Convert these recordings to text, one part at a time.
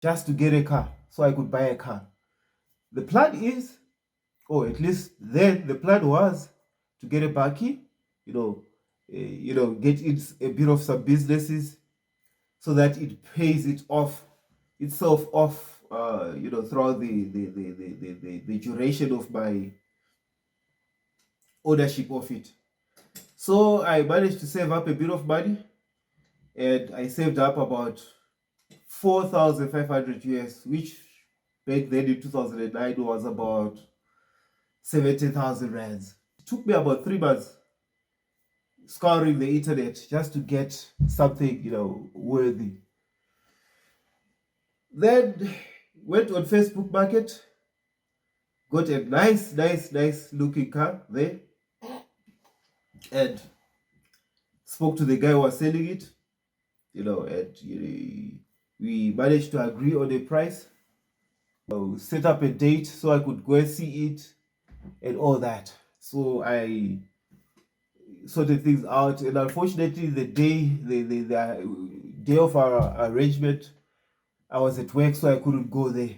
just to get a car so I could buy a car. The plan is, or at least then the plan was, to get a bakkie, get it a bit of some businesses so that it pays itself off, throughout the duration of my ownership of it. So I managed to save up a bit of money, and I saved up about 4,500 US, which back then in 2009 was about 70,000 rands. It took me about 3 months scouring the internet just to get something, worthy. Then went on Facebook Market, got a nice looking car there, and spoke to the guy who was selling it, and we managed to agree on a price. Set up a date so I could go and see it and all that. So I sorted things out, and unfortunately, the day of our arrangement, I was at work, so I couldn't go there.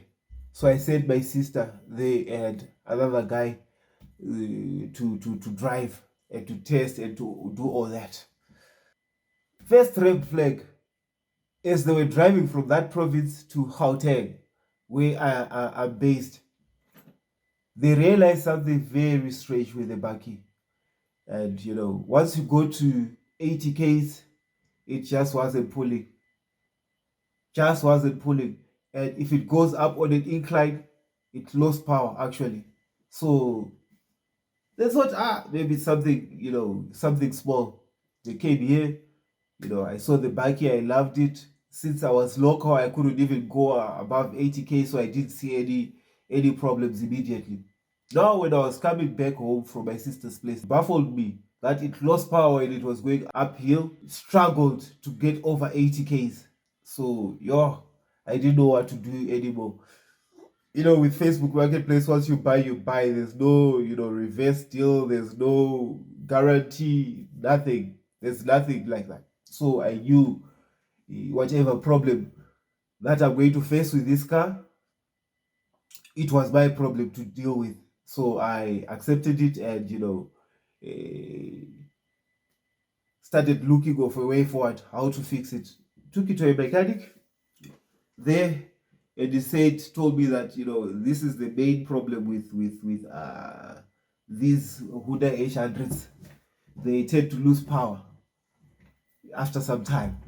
So I sent my sister there and another guy to drive and to test and to do all that. First red flag, as they were driving from that province to Gauteng, where I'm based, they realized something very strange with the bakkie. And once you go to 80 Ks, it just wasn't pulling. Just wasn't pulling. And if it goes up on an incline, it lost power actually. So they thought, maybe something small. They came here, I saw the bakkie, I loved it. Since I was local, I couldn't even go above 80K, so I didn't see any problems immediately. Now, when I was coming back home from my sister's place, it baffled me that it lost power when it was going uphill, struggled to get over 80Ks. So, I didn't know what to do anymore. With Facebook Marketplace, once you buy, you buy. There's no, reverse deal. There's no guarantee, nothing. There's nothing like that. So I knew whatever problem that I'm going to face with this car, it was my problem to deal with. So I accepted it and, eh, started looking of a way forward, how to fix it. Took it to a mechanic there, and he told me that, this is the main problem with these Honda H100s. They tend to lose power after some time,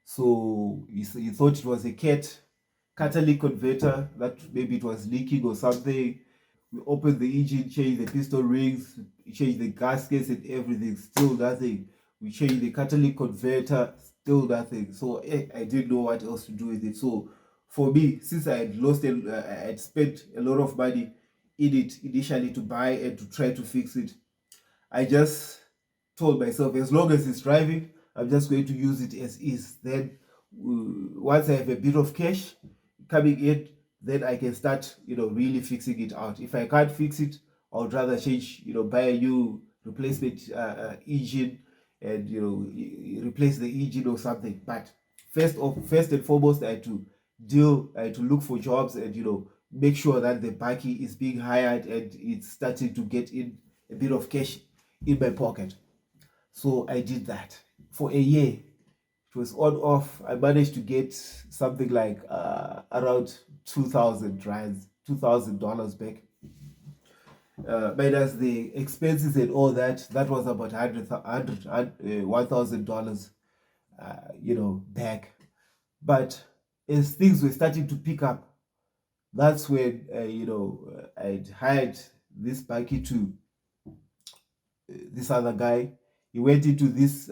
So he thought it was a catalytic converter, that maybe it was leaking or something. We opened the engine, changed the piston rings, changed the gaskets and everything, still nothing. We changed the catalytic converter, still nothing. So I didn't know what else to do with it. So for me, since I had spent a lot of money in it initially to buy and to try to fix it, I just told myself, as long as it's driving, I'm just going to use it as is. Then once I have a bit of cash coming in, then I can start, really fixing it out. If I can't fix it, I would rather change, buy a new replacement engine and, replace the engine or something. But first and foremost, I had to look for jobs and, make sure that the bakkie is being hired and it's starting to get in a bit of cash in my pocket. So I did that for a year. It was on off. I managed to get something like around 2,000 rands, $2,000 back. Minus the expenses and all that, that was about $1,000, back. But as things were starting to pick up, that's when I'd hired this bakkie to this other guy. He went into this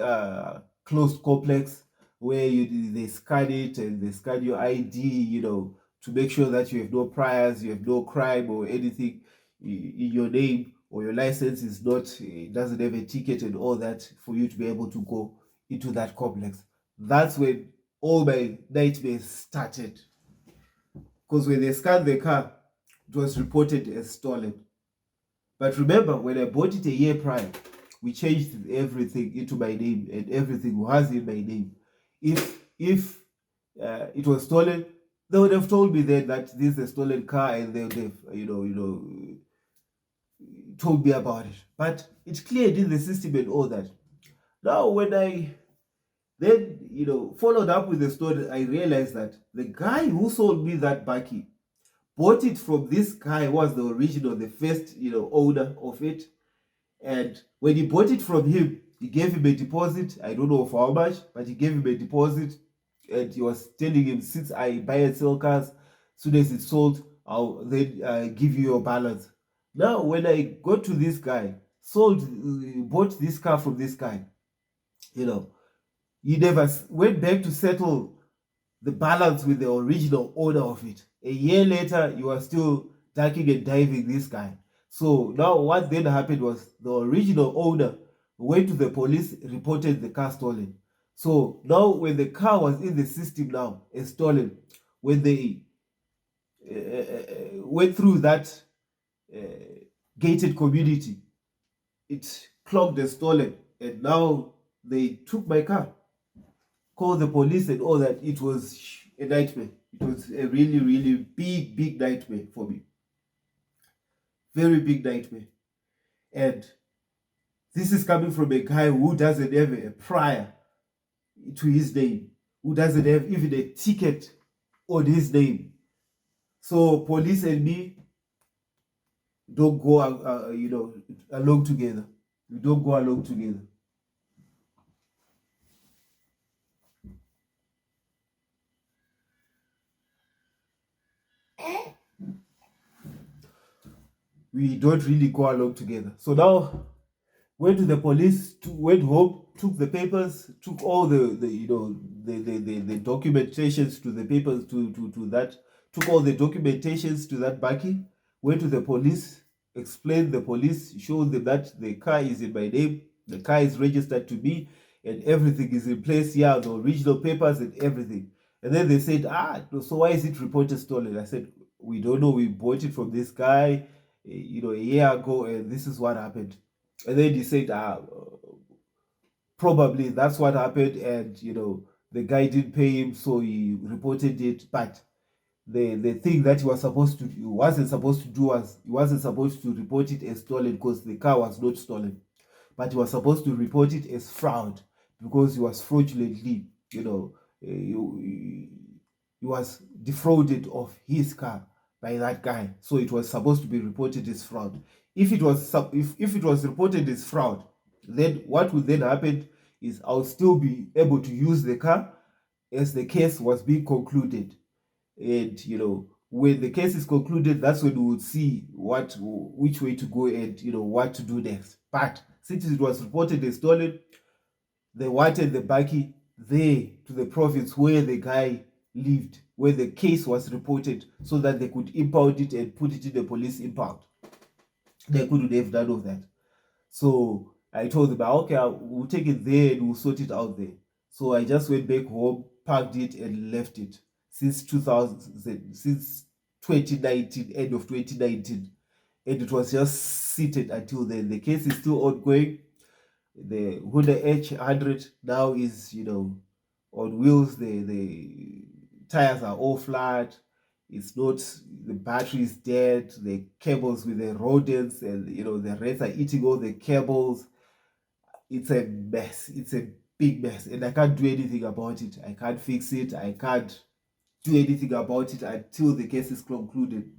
closed complex where they scan it and they scan your ID, to make sure that you have no priors, you have no crime or anything in your name, or your license is not, it doesn't have a ticket and all that, for you to be able to go into that complex. That's when all my nightmares started. Because when they scanned the car, it was reported as stolen. But remember, when I bought it a year prior, we changed everything into my name and everything was in my name. If it was stolen, they would have told me then that this is a stolen car, and they would have, told me about it. But it cleared in the system and all that. Now, when I then, followed up with the story, I realized that the guy who sold me that Baki bought it from this guy who was the original, the first, owner of it. And when he bought it from him, he gave him a deposit. I don't know for how much, but he gave him a deposit. And he was telling him, since I buy and sell cars, soon as it's sold, I'll then give you your balance. Now, when I got to this guy, bought this car from this guy, he never went back to settle the balance with the original owner of it. A year later, you are still ducking and diving this guy. So now what then happened was the original owner went to the police, reported the car stolen. So now when the car was in the system now and stolen, when they went through that gated community, it clogged and stolen. And now they took my car, called the police and all that. It was a nightmare. It was a really, really big, big nightmare for me. Very big nightmare. And this is coming from a guy who doesn't have a prior to his name, who doesn't have even a ticket on his name. So police and me don't go, along together. We don't go along together. We don't really go along together. So now, went to the police, went home, took the papers, took all the documentations to the papers to that, took all the documentations to that Baki, went to the police, explained the police, showed them that the car is in my name, the car is registered to me, and everything is in place here, the original papers and everything. And then they said, so why is it reported stolen? I said, we don't know, we bought it from this guy, a year ago, and this is what happened. And then he said, probably that's what happened, and the guy didn't pay him, so he reported it. But the thing that he wasn't supposed to do was, he wasn't supposed to report it as stolen because the car was not stolen, but he was supposed to report it as fraud because he was fraudulently, he was defrauded of his car by that guy. So it was supposed to be reported as fraud. If it was reported as fraud, then what would then happen is I'll still be able to use the car as the case was being concluded. And when the case is concluded, that's when we would see which way to go and what to do next. But since it was reported as stolen, they wanted the Baki there to the province where the guy lived, where the case was reported, so that they could impound it and put it in the police impound. They couldn't have none of that. So I told them, okay, we'll take it there and we'll sort it out there. So I just went back home, packed it, and left it since 2019, end of 2019. And it was just seated until then. The case is still ongoing. The Honda H100 now is, on wheels. The tires are all flat. It's not, the battery is dead. The cables with the rodents and the rats are eating all the cables. It's a mess. It's a big mess, and I can't do anything about it. I can't fix it. I can't do anything about it until the case is concluded.